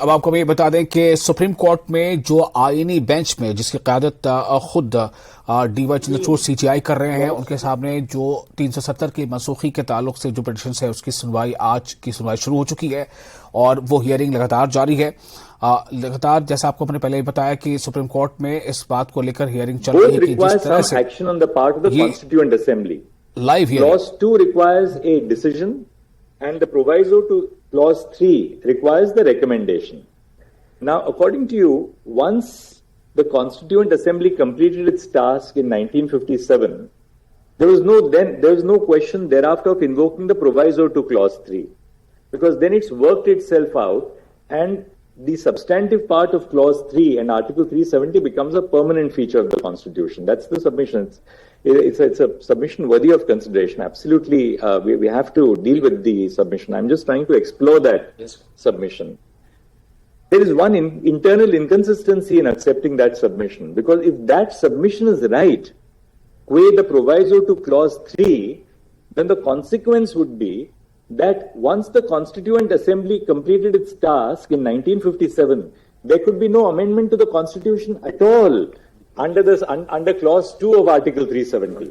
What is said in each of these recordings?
अब आपको मैं ये बता दें कि सुप्रीम कोर्ट में जो आईनी बेंच में जिसकी क़यादत खुद डीवाई चंद्रचूड़ सीजीआई कर रहे हैं, उनके सामने जो 370 की मनसूखी के ताल्लुक से जो पिटीशन है उसकी सुनवाई आज की सुनवाई शुरू हो चुकी है और वो हियरिंग लगातार जारी है। लगातार जैसा आपको मैंने पहले ही बताया कि सुप्रीम कोर्ट में इस बात को लेकर हियरिंग चल रही है कि जिस तरह से action on the part of the constituent assembly live clause 2 requires a decision and the proviso to clause 3 requires the recommendation. Now, according to you, once the Constituent Assembly completed its task in 1957, there was no question thereafter of invoking the proviso to clause 3, because then it's worked itself out and the substantive part of clause 3 and article 370 becomes a permanent feature of the Constitution. That's the submission. It's a submission worthy of consideration. Absolutely, we have to deal with the submission. I'm just trying to explore that submission. There is one internal inconsistency in accepting that submission, because if that submission is right, qua the proviso to clause 3, then the consequence would be that once the Constituent Assembly completed its task in 1957, there could be no amendment to the Constitution at all under clause 2 of article 370,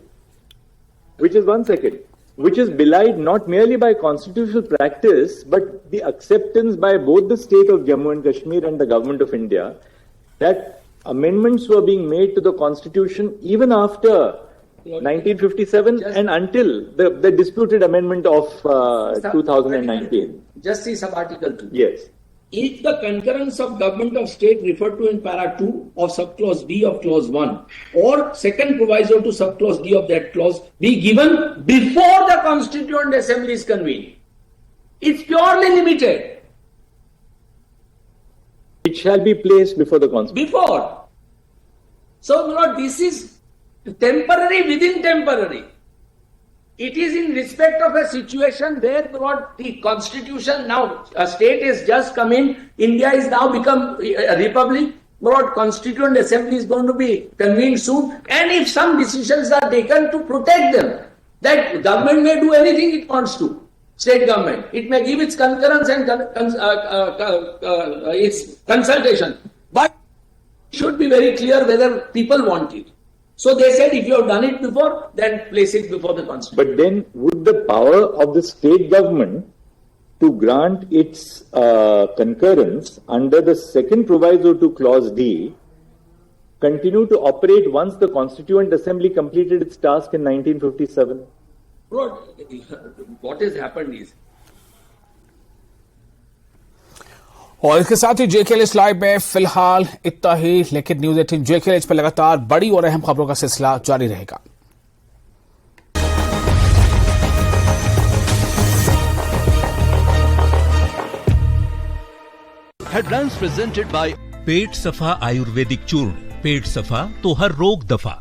which is belied not merely by constitutional practice but the acceptance by both the state of Jammu and Kashmir and the government of India that amendments were being made to the Constitution even after 1957 and until the disputed amendment of 2019. Just see sub-article 2. Yes. If the concurrence of government of state referred to in para 2 of subclause D of clause 1 or second proviso to subclause D of that clause be given before the Constituent Assembly is convened, it's purely limited. It shall be placed before the Constitution. Before. So, Lord, this is temporary within temporary. It is in respect of a situation where the Constitution now, a state has just come in, India is now become a republic, Constituent Assembly is going to be convened soon, and if some decisions are taken to protect them, that government may do anything it wants to, state government. It may give its concurrence and its consultation, but it should be very clear whether people want it. So they said, if you have done it before, then place it before the Constitution. But then would the power of the state government to grant its concurrence under the second proviso to clause D continue to operate once the Constituent Assembly completed its task in 1957? Lord, what has happened is, और इसके साथ ही JKLH live में फिलहाल इतना ही, लेकिन news 18 JKLH पर लगातार बड़ी और अहम खबरों का सिलसिला जारी रहेगा। हेडलाइंस प्रेजेंटेड बाय पेट सफा आयुर्वेदिक चूर्ण। पेट सफा तो हर रोग दफा।